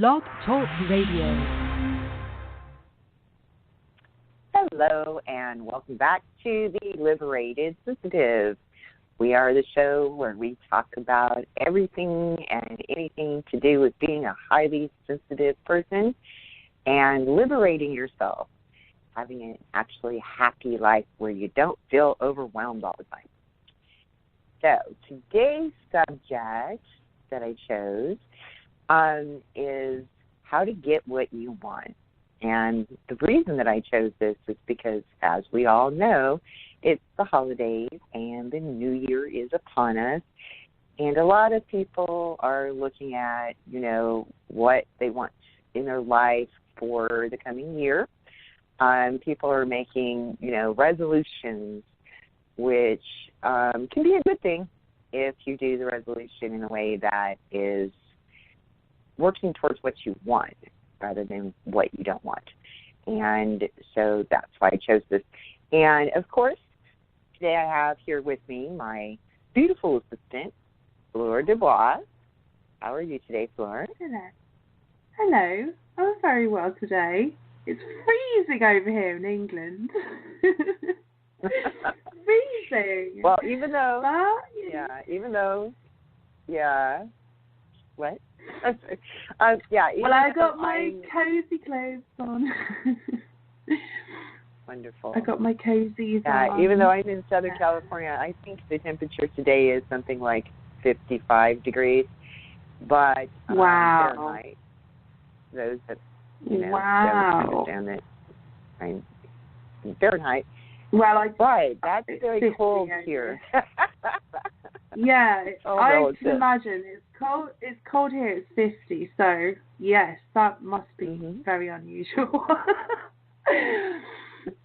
Blog Talk Radio. Hello, and welcome back to the Liberated Sensitive. We are the show where we talk about everything and anything to do with being a highly sensitive person and liberating yourself, having an actually happy life where you don't feel overwhelmed all the time. So today's subject that I chose is how to get what you want. And the reason that I chose this is because, as we all know, it's the holidays and the new year is upon us. And a lot of people are looking at, what they want in their life for the coming year. People are making, resolutions, which can be a good thing if you do the resolution in a way that is working towards what you want rather than what you don't want. And so that's why I chose this. And, of course, today I have here with me my beautiful assistant, Fleur Dubois. How are you today, Fleur? Hello. I'm very well today. It's freezing over here in England. Freezing. Well, even though, what? Well, I got my cozy clothes on. Wonderful. I got my cozies on. Even though I'm in Southern California, I think the temperature today is something like 55 degrees. But wow. Fahrenheit, those that wow. don't understand that I'm in Fahrenheit. Well, but that's very cold here. Yeah, I can imagine. It's cold here. It's 50. So yes, that must be very unusual.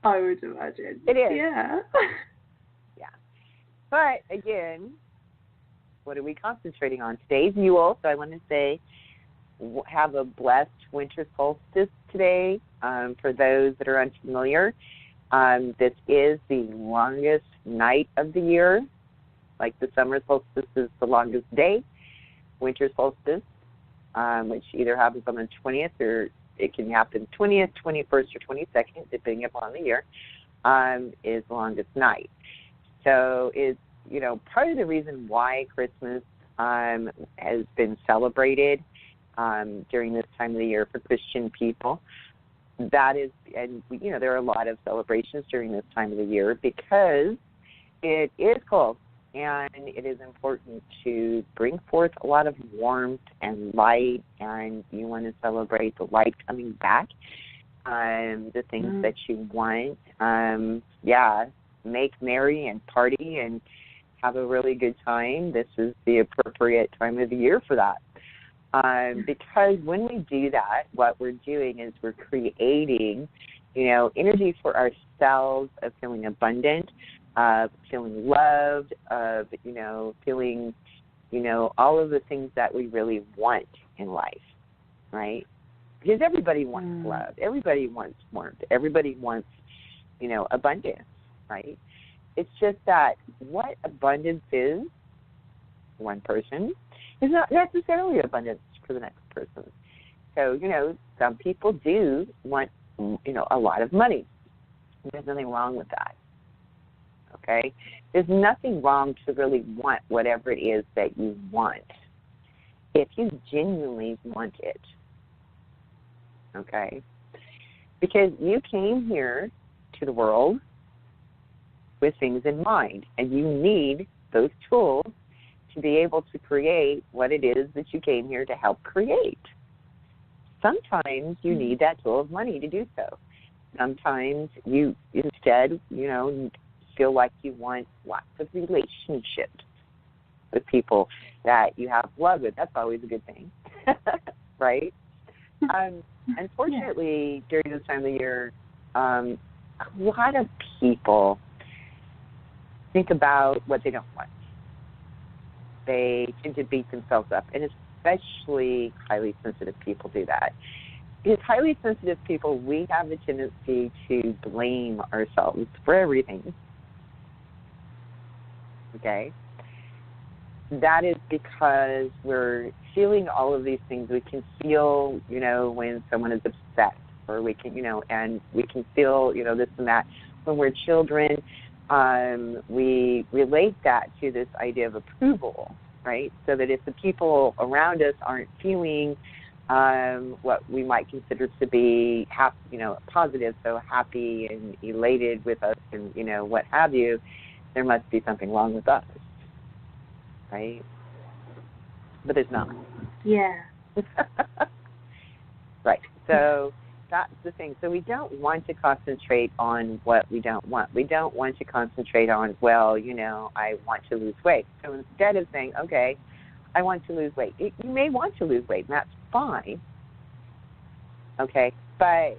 I would imagine. It is. Yeah. Yeah. But again, what are we concentrating on? Today's Yule, so I want to say have a blessed winter solstice today. For those that are unfamiliar, this is the longest night of the year. Like the summer solstice is the longest day. Winter solstice, which either happens on the 20th or it can happen 20th, 21st, or 22nd, depending upon the year, is the longest night. So it's, part of the reason why Christmas has been celebrated during this time of the year for Christian people. That is, and there are a lot of celebrations during this time of the year because it is cold. And it is important to bring forth a lot of warmth and light, and you want to celebrate the light coming back, the things that you want. Make merry and party and have a really good time. This is the appropriate time of the year for that. Because when we do that, what we're doing is we're creating, energy for ourselves of feeling abundant, of feeling loved, of, feeling, all of the things that we really want in life, right? Because everybody wants love. Everybody wants warmth. Everybody wants, abundance, right? It's just that what abundance is, one person, is not necessarily abundance for the next person. So, some people do want, a lot of money. There's nothing wrong with that. Okay? There's nothing wrong to really want whatever it is that you want if you genuinely want it. Okay? Because you came here to the world with things in mind, and you need those tools to be able to create what it is that you came here to help create. Sometimes you need that tool of money to do so. Sometimes you instead, feel like you want lots of relationships with people that you have love with. That's always a good thing, right? Unfortunately, during this time of the year, a lot of people think about what they don't want. They tend to beat themselves up, and especially highly sensitive people do that. Because highly sensitive people, we have a tendency to blame ourselves for everything. Okay? that is because we're feeling all of these things. We can feel, when someone is upset, or we can, and we can feel, this and that. When we're children, we relate that to this idea of approval, right? So that if the people around us aren't feeling what we might consider to be positive, so happy and elated with us and, what have you, there must be something wrong with us, right? But there's not. Yeah. Right. So that's the thing. So we don't want to concentrate on what we don't want. We don't want to concentrate on, I want to lose weight. So instead of saying, okay, I want to lose weight, you may want to lose weight, and that's fine. Okay. But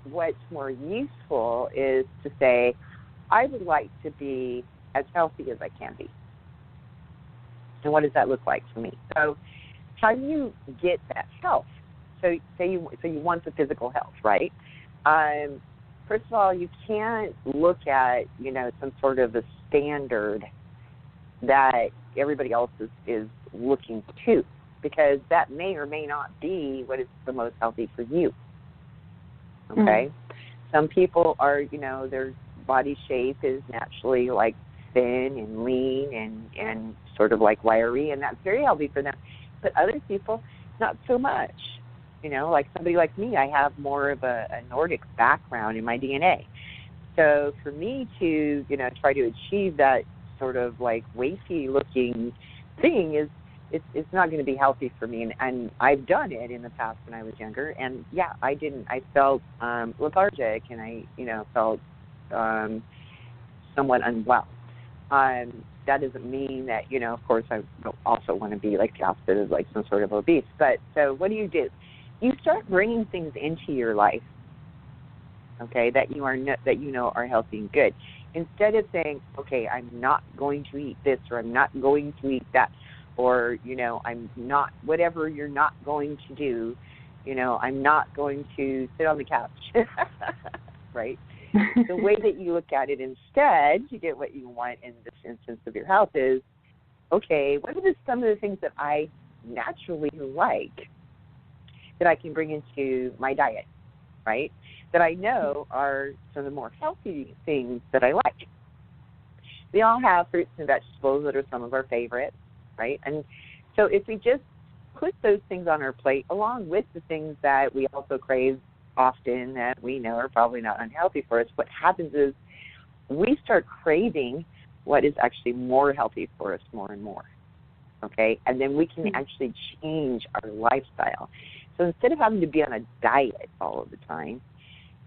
what's more useful is to say, I would like to be as healthy as I can be. And what does that look like for me? So how do you get that health? So you want the physical health, right? First of all, you can't look at, some sort of a standard that everybody else is looking to, because that may or may not be what is the most healthy for you. Okay? Mm-hmm. Some people are, their body shape is naturally like thin and lean and sort of like wiry, and that's very healthy for them. But other people, not so much. Like somebody like me, I have more of a Nordic background in my DNA. So for me to, try to achieve that sort of like waify looking thing it's not going to be healthy for me. And I've done it in the past when I was younger. And yeah, I felt lethargic, and I, felt somewhat unwell. That doesn't mean that, of course I also want to be like the opposite of like some sort of obese. But so what do? You start bringing things into your life, okay, that you are healthy and good. Instead of saying, okay, I'm not going to eat this, or I'm not going to eat that, or, I'm not, whatever you're not going to do, I'm not going to sit on the couch, right? The way that you look at it instead to get what you want in this instance of your health is, okay, what are some of the things that I naturally like that I can bring into my diet, right? That I know are some of the more healthy things that I like. We all have fruits and vegetables that are some of our favorites, right? And so if we just put those things on our plate along with the things that we also crave often that we know are probably not unhealthy for us, what happens is we start craving what is actually more healthy for us more and more, okay? And then we can actually change our lifestyle. So instead of having to be on a diet all of the time,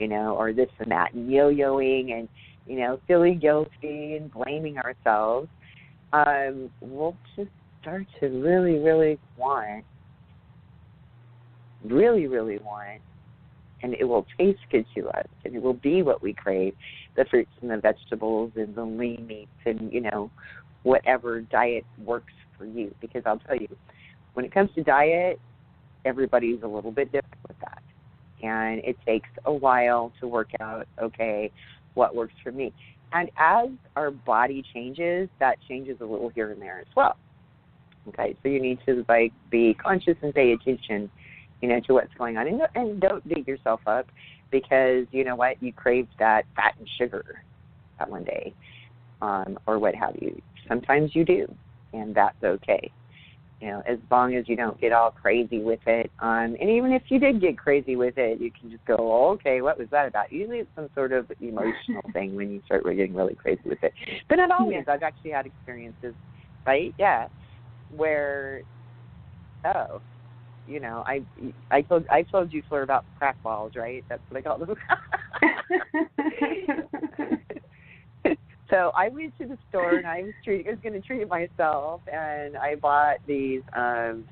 or this and that, and yo-yoing and, feeling guilty and blaming ourselves, we'll just start to really, really want, and it will taste good to us, and it will be what we crave, the fruits and the vegetables and the lean meats and, whatever diet works for you. Because I'll tell you, when it comes to diet, everybody's a little bit different with that. And it takes a while to work out, okay, what works for me. And as our body changes, that changes a little here and there as well. Okay, so you need to be conscious and pay attention, to what's going on. And don't beat yourself up because, you know what, you craved that fat and sugar that one day, or what have you. Sometimes you do, and that's okay. As long as you don't get all crazy with it. And even if you did get crazy with it, you can just go, oh, okay, what was that about? Usually it's some sort of emotional thing when you start getting really crazy with it. But not always. Yeah. I've actually had experiences, right? Yeah, where, I told you, Fleur, about crack balls, right? That's what I call them. So I went to the store and I was going to treat myself, and I bought these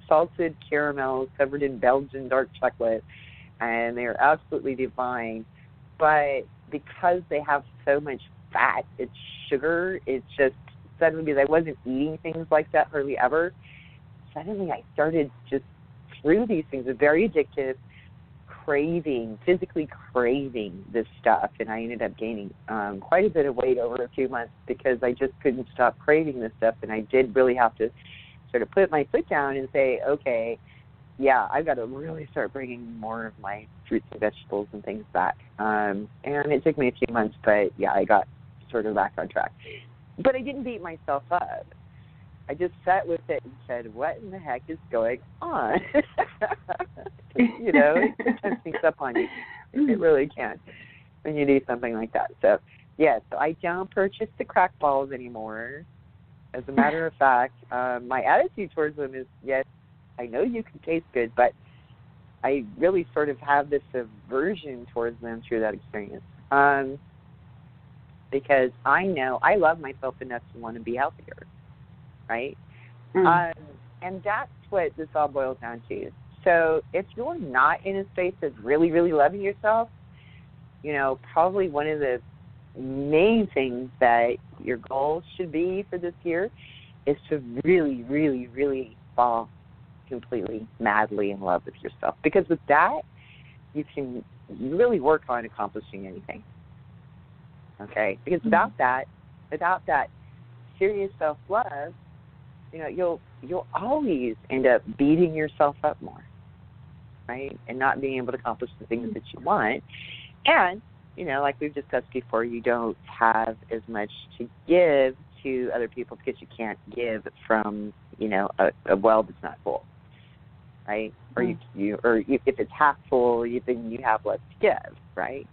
salted caramels covered in Belgian dark chocolate, and they're absolutely divine. But because they have so much fat, it's sugar, it's just suddenly, because I wasn't eating things like that hardly ever, suddenly I started just through these things. They're very addictive, physically craving this stuff, and I ended up gaining quite a bit of weight over a few months because I just couldn't stop craving this stuff, and I did really have to sort of put my foot down and say, okay, yeah, I've got to really start bringing more of my fruits and vegetables and things back. And it took me a few months, but yeah, I got sort of back on track. But I didn't beat myself up. I just sat with it and said, what in the heck is going on? You know, it kind of sneaks up on you. It really can when you do something like that. So, yes, I don't purchase the crack balls anymore. As a matter of fact, my attitude towards them is, yes, I know you can taste good, but I really sort of have this aversion towards them through that experience. Because I know I love myself enough to want to be healthier, right? And that's what this all boils down to. So if you're not in a space of really, really loving yourself, you know, probably one of the main things that your goal should be for this year is to really, really, really fall completely, madly in love with yourself. Because with that, you can really work on accomplishing anything. Okay? Because without that serious self-love, you know, you'll always end up beating yourself up more, right? And not being able to accomplish the things that you want. And, you know, like we've discussed before, you don't have as much to give to other people because you can't give from, you know, a well that's not full, right? Or if it's half full, then you have less to give, right?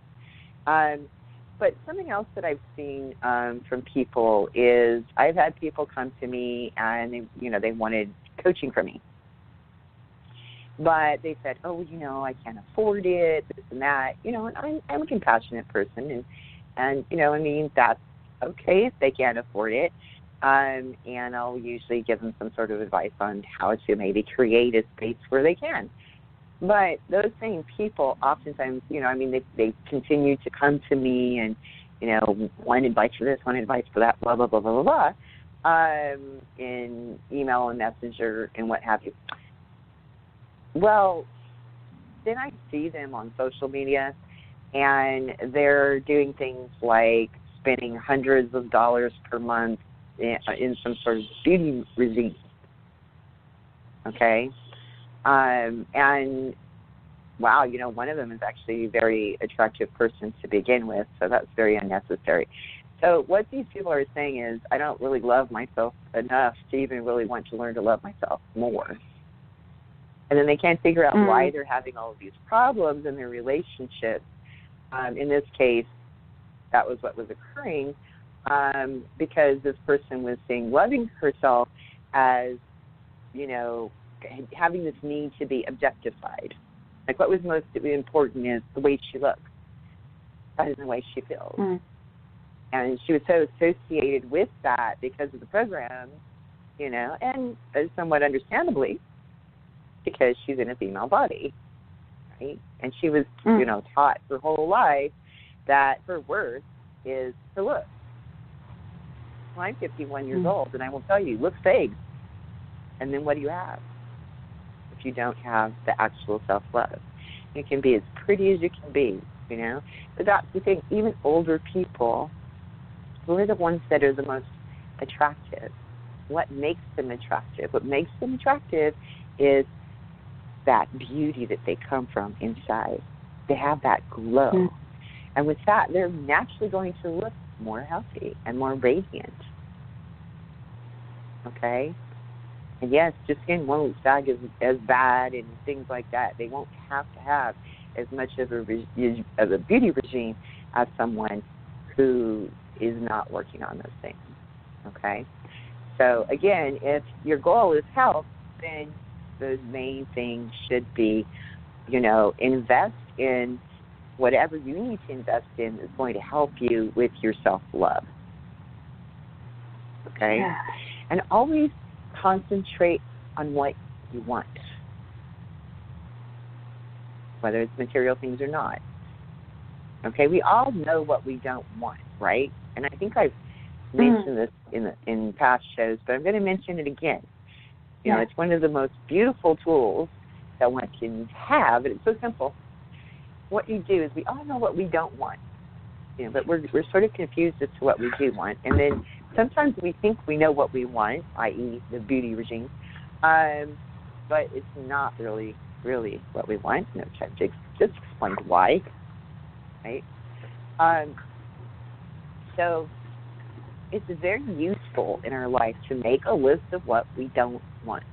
But something else that I've seen from people is I've had people come to me and they wanted coaching from me. But they said, oh, you know, I can't afford it, this and that. You know, and I'm a compassionate person. And you know, I mean, that's okay if they can't afford it. And I'll usually give them some sort of advice on how to maybe create a space where they can. But those same people oftentimes, you know, I mean, they continue to come to me and, you know, one advice for this, one advice for that, blah, blah, blah, blah, blah, blah, in email and messenger and what have you. Well, then I see them on social media, and they're doing things like spending hundreds of dollars per month in some sort of beauty regime, okay? And, wow, you know, one of them is actually a very attractive person to begin with, so that's very unnecessary. So what these people are saying is, I don't really love myself enough to even really want to learn to love myself more. And then they can't figure out why they're having all of these problems in their relationships. In this case, that was what was occurring because this person was seeing loving herself as, you know, having this need to be objectified. Like what was most important is the way she looks, rather than the way she feels. And she was so associated with that because of the program, you know, and somewhat understandably, because she's in a female body, right? And she was, you know, taught her whole life that her worth is her look. Well, I'm 51 years old, and I will tell you, looks fade. And then what do you have if you don't have the actual self-love? You can be as pretty as you can be, you know? But that's the thing, even older people, who are the ones that are the most attractive? What makes them attractive? What makes them attractive is that beauty that they come from inside. They have that glow. And with that, they're naturally going to look more healthy and more radiant. Okay? And yes, just skin won't sag as bad and things like that. They won't have to have as much of a beauty regime as someone who is not working on those things. Okay? So again, if your goal is health, then those main things should be, you know, invest in whatever you need to invest in is going to help you with your self-love. Okay? Yeah. And always concentrate on what you want, whether it's material things or not. Okay? We all know what we don't want, right? And I think I've mentioned this in past shows, but I'm going to mention it again. You know, it's one of the most beautiful tools that one can have, and it's so simple. what you do is we all know what we don't want, but we're sort of confused as to what we do want. And then sometimes we think we know what we want, i.e. the beauty regime, but it's not really what we want. I've just explained why, right? So it's very useful in our life to make a list of what we don't want.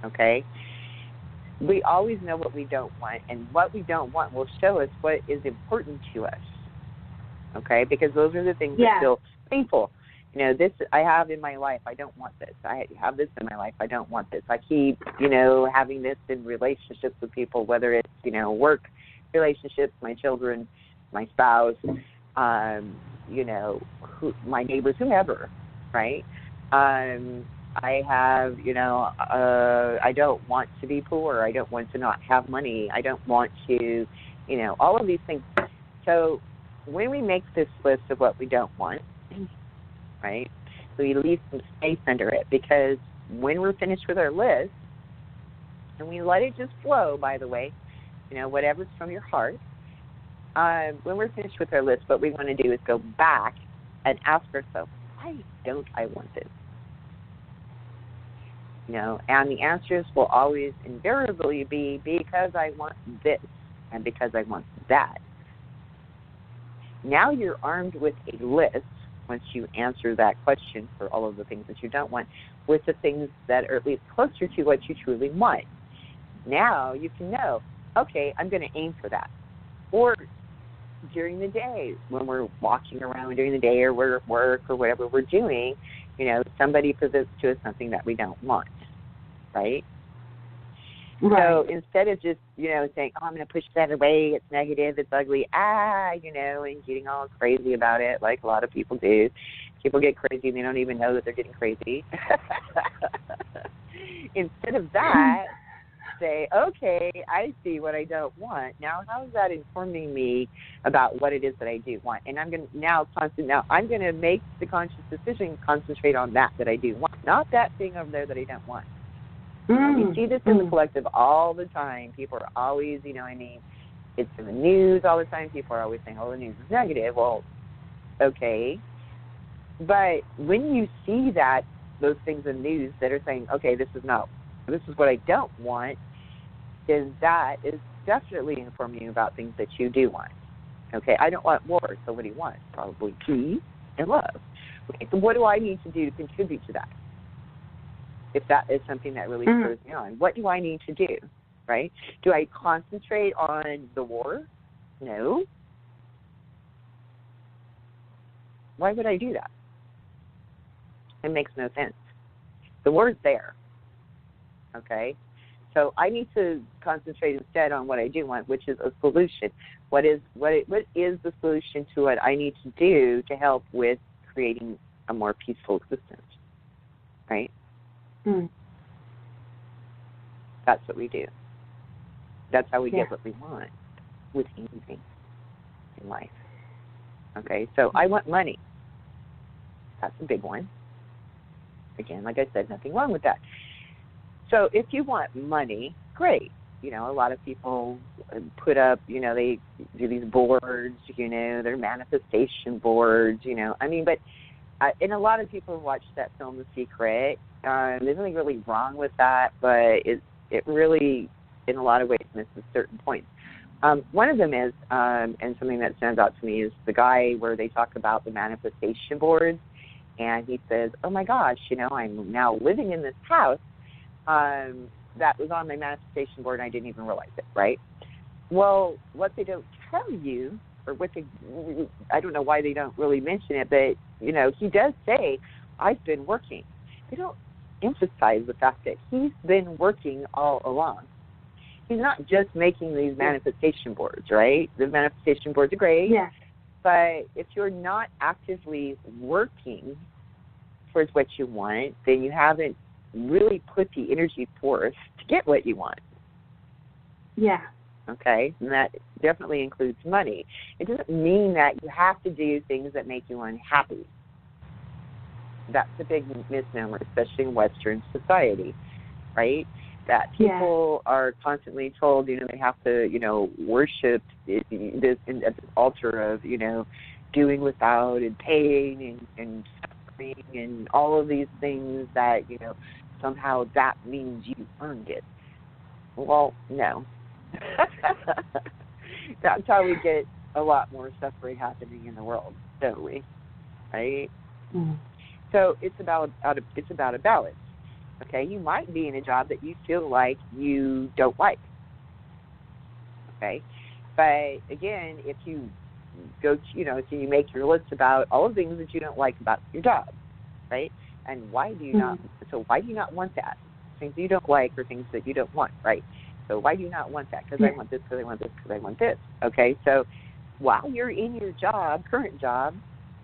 Okay? We always know what we don't want, and what we don't want will show us what is important to us. Okay? Because those are the things that feel painful. This I have in my life, I don't want this. I have this in my life, I don't want this. I keep, having this in relationships with people, whether it's, work relationships, my children, my spouse, my neighbors, whomever, right? I have, I don't want to be poor. I don't want to not have money. I don't want to, all of these things. So when we make this list of what we don't want, right, we leave some space under it, because when we're finished with our list, and we let it just flow, by the way, whatever's from your heart, when we're finished with our list, what we want to do is go back and ask ourselves, why don't I want this? And the answers will always invariably be because I want this and because I want that. Now you're armed with a list, once you answer that question for all of the things that you don't want, with the things that are at least closer to what you truly want. Now you can know, okay, I'm going to aim for that. Or during the day, when we're walking around during the day, or we're at work or whatever we're doing, somebody presents to us something that we don't want, right? So instead of just, saying, oh, I'm going to push that away, it's negative, it's ugly, and getting all crazy about it like a lot of people do. People get crazy and they don't even know that they're getting crazy. Instead of that, say, okay, I see what I don't want. Now, how is that informing me about what it is that I do want? And I'm going to make the conscious decision, concentrate on that I do want, not that thing over there that I don't want. We see this in the collective all the time. People are always, it's in the news all the time. People are always saying, oh, the news is negative. Well, okay. But when you see those things in the news that are saying, okay, this is what I don't want, then that is definitely informing you about things that you do want. Okay, I don't want war, so what do you want? Probably peace and love. Okay, so what do I need to do to contribute to that? If that is something that really spurs me on, what do I need to do, right? Do I concentrate on the war? No. Why would I do that? It makes no sense. The war's there, okay? So I need to concentrate instead on what I do want, which is a solution. What is the solution to what I need to do to help with creating a more peaceful existence, right? That's what we do. That's how we get what we want with anything in life. Okay, so I want money. That's a big one. Again, like I said, nothing wrong with that. So if you want money, great. A lot of people put up, they do these boards, they're manifestation boards, but and a lot of people watch that film, The Secret. There's nothing really wrong with that, but it really, in a lot of ways, misses certain points. One of them is, and something that stands out to me, is the guy where they talk about the manifestation boards, and he says, oh my gosh, I'm now living in this house that was on my manifestation board and I didn't even realize it, right? Well, what they don't tell you, or I don't know why they don't really mention it, but, he does say, I've been working. They don't emphasize the fact that he's been working all along. He's not just making these manifestation boards, right? The manifestation boards are great, but if you're not actively working towards what you want, then you haven't really put the energy forth to get what you want. Yeah. Okay? And that definitely includes money. It doesn't mean that you have to do things that make you unhappy. That's a big misnomer, especially in Western society, right? that people are constantly told, they have to, worship this altar of, doing without and paying and suffering and all of these things that, somehow that means you earned it. Well, no. That's how we get a lot more suffering happening in the world, don't we? Right? Mm. So it's about a balance. Okay, you might be in a job that you feel like you don't like. Okay, but again, if you go, so you make your list about all the things that you don't like about your job, right? And why do you not? So why do you not want that? Things you don't like or things that you don't want, right? So why do you not want that? Because I want this, because I want this, because I want this. Okay, so while you're in your current job,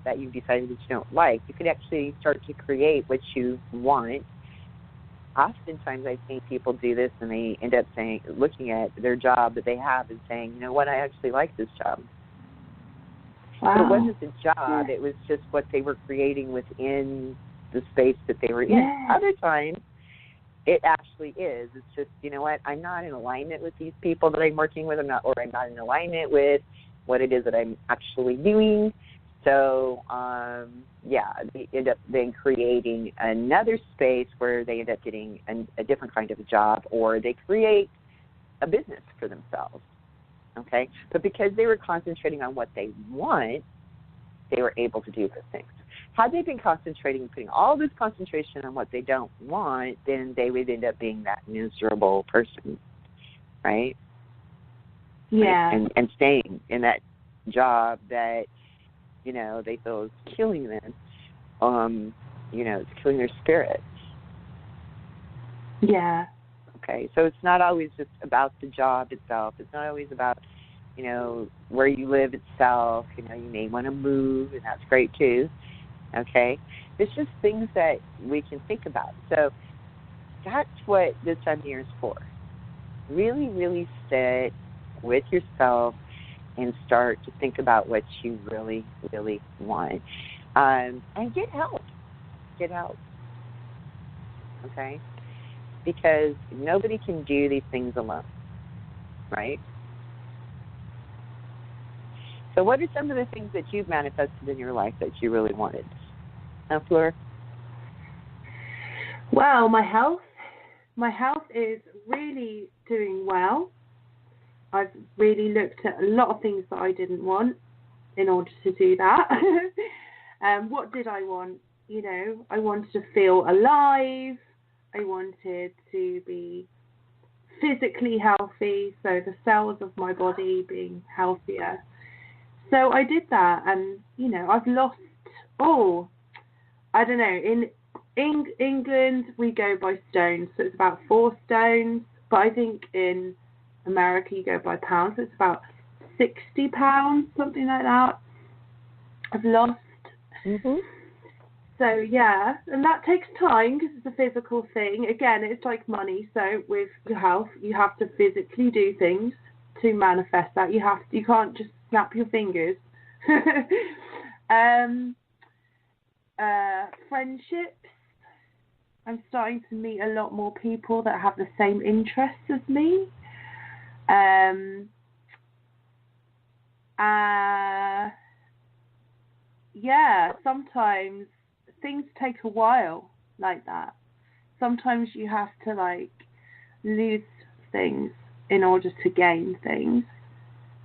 that you've decided that you don't like, you could actually start to create what you want. Oftentimes I've seen people do this and they end up looking at their job that they have and saying, you know what, I actually like this job. Wow. But it wasn't the job, it was just what they were creating within the space that they were in. Yeah. Other times, it actually is. It's just, you know what, I'm not in alignment with these people that I'm working with, I'm not in alignment with what it is that I'm actually doing. So, they end up then creating another space where they end up getting a different kind of a job, or they create a business for themselves, okay? But because they were concentrating on what they want, they were able to do those things. Had they been putting all this concentration on what they don't want, then they would end up being that miserable person, right? Yeah. And staying in that job that, they feel is killing them, it's killing their spirit. Yeah. Okay, so it's not always just about the job itself. It's not always about, where you live itself. You may want to move, and that's great too. Okay, it's just things that we can think about. So that's what this time of year is for. Really, really sit with yourself and start to think about what you really, really want. And get help. Get help. Okay? Because nobody can do these things alone. Right? So what are some of the things that you've manifested in your life that you really wanted? Fleur? Well, my health is really doing well. I've really looked at a lot of things that I didn't want in order to do that. What did I want? I wanted to feel alive. I wanted to be physically healthy, so the cells of my body being healthier. So I did that, and, I've lost, I don't know, in England we go by stones, so it's about 4 stones, but I think in America you go by pounds, so it's about 60 pounds, something like that. I've lost. Mm-hmm. So yeah, and that takes time because it's a physical thing. Again, it's like money. So with your health, you have to physically do things to manifest that. You can't just snap your fingers. Friendships. I'm starting to meet a lot more people that have the same interests as me. Sometimes things take a while like that. Sometimes you have to lose things in order to gain things,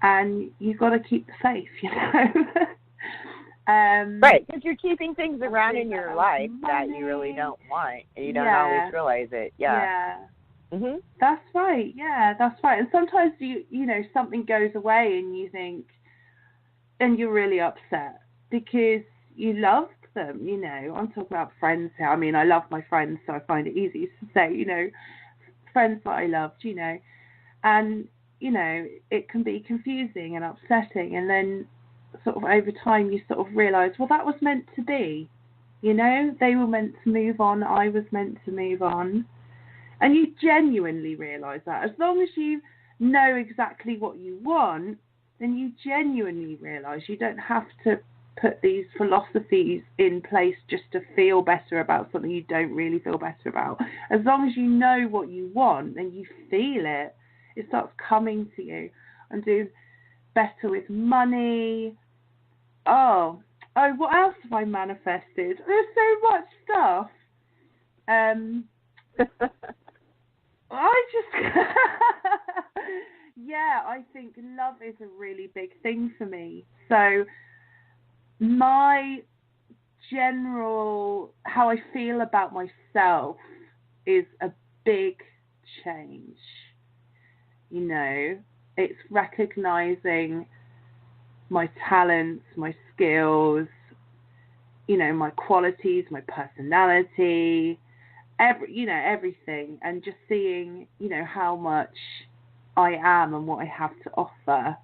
and you've got to keep the faith, Right, because you're keeping things around in your life that you really don't want, and you don't always realize it. Yeah. Mhm. That's right. Yeah, that's right. And sometimes something goes away, and you think, and you're really upset because you loved them. I'm talking about friends here. I mean, I love my friends, so I find it easy to say, friends that I loved, and it can be confusing and upsetting, and then sort of over time you sort of realise, well, that was meant to be. They were meant to move on, I was meant to move on. And you genuinely realise that. As long as you know exactly what you want, then you genuinely realise you don't have to put these philosophies in place just to feel better about something you don't really feel better about. As long as you know what you want and you feel it, it starts coming to you. I'm doing better with money. Oh, what else have I manifested? There's so much stuff. I just, yeah, I think love is a really big thing for me. So my general, how I feel about myself is a big change. You know, it's recognizing my talents, my skills, you know, my qualities, my personality, everything, and just seeing, you know, how much I am and what I have to offer.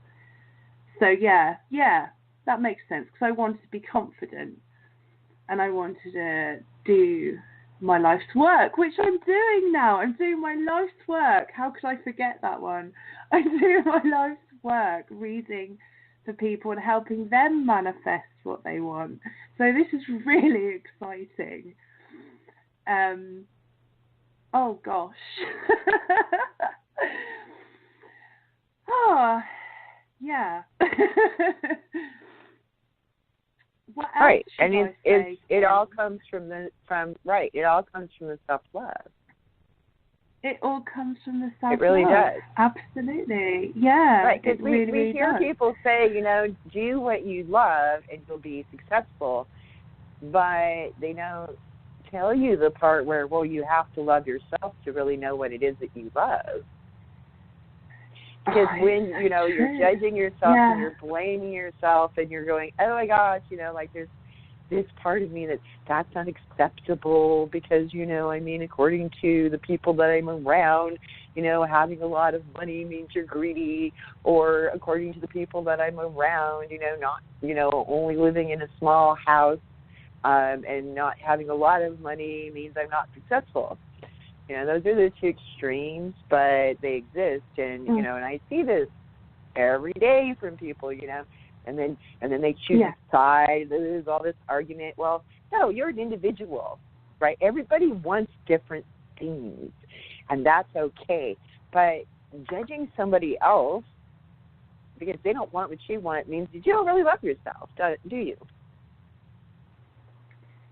So yeah, that makes sense, because I wanted to be confident and I wanted to do my life's work, which I'm doing now. I'm doing my life's work. How could I forget that one? I'm doing my life's work, reading for people and helping them manifest what they want. So this is really exciting. Oh gosh. Oh, yeah. What else Right, should and I say? it all comes from it all comes from the self-love. It all comes from the self-love. It really does. Absolutely, yeah. Right, because really, we hear does. people say, you know, do what you love and you'll be successful, but they don't tell you the part where, well, you have to love yourself to really know what it is that you love. Because when, you know, you're judging yourself and you're blaming yourself and you're going, oh my gosh, you know, like there's this part of me that's unacceptable because, you know, I mean, according to the people that I'm around, you know, having a lot of money means you're greedy, or according to the people that I'm around, you know, not, you know, only living in a small house and not having a lot of money means I'm not successful. You know, those are the two extremes, but they exist, and you know, and I see this every day from people, you know, and then they choose a side. There's all this argument. Well, no, you're an individual, right? Everybody wants different things, and that's okay. But judging somebody else because they don't want what you want means that you don't really love yourself, do you?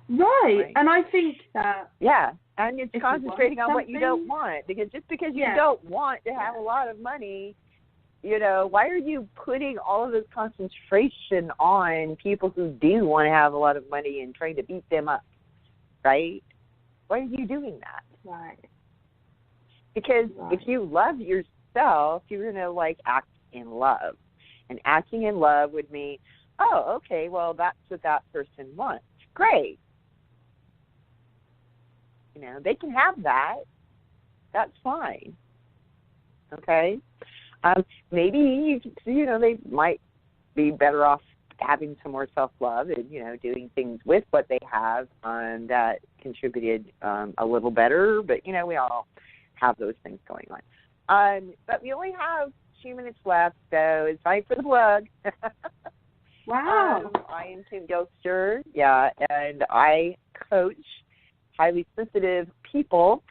Right, and I think that... Yeah, and it's concentrating on what you don't want, because just because you don't want to have a lot of money, you know, why are you putting all of this concentration on people who do want to have a lot of money and trying to beat them up, right? Why are you doing that? Right. Because if you love yourself, you're going to, like, act in love. And acting in love would mean, oh, okay, well, that's what that person wants. Great. You know, they can have that. That's fine. Okay? Maybe, you know, they might be better off having some more self-love and, you know, doing things with what they have that contributed a little better. But, you know, we all have those things going on. But we only have 2 minutes left, so it's time for the plug. Wow. I am Kim Gilster, and I coach highly sensitive people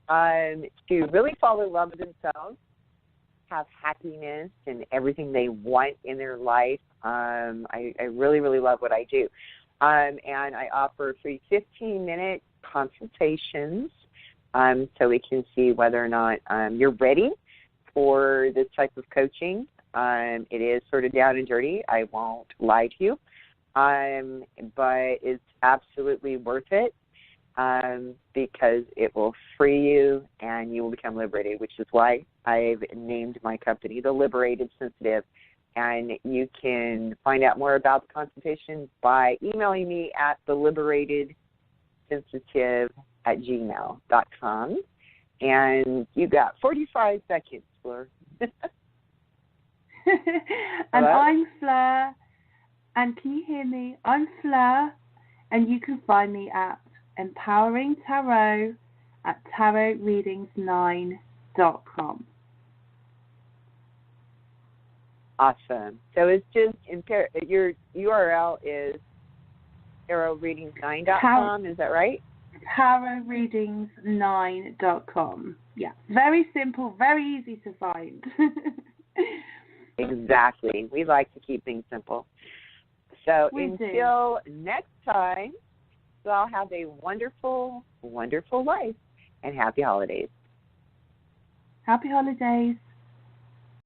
to really fall in love with themselves, have happiness and everything they want in their life. I really, really love what I do. And I offer free 15-minute consultations so we can see whether or not you're ready for this type of coaching. It is sort of down and dirty. I won't lie to you. But it's absolutely worth it. Because it will free you and you will become liberated, which is why I've named my company The Liberated Sensitive. And you can find out more about the consultation by emailing me at theliberated.sensitive@gmail.com. And you got 45 seconds, Fleur. And I'm Fleur. And can you hear me? I'm Fleur. And you can find me at Empowering Tarot at tarotreadings9.com. Awesome. So it's just your URL is tarotreadings9.com, is that right? tarotreadings9.com. Yeah, very simple, very easy to find. Exactly. We like to keep things simple. So We until next time, you all have a wonderful, wonderful life, and happy holidays. Happy holidays.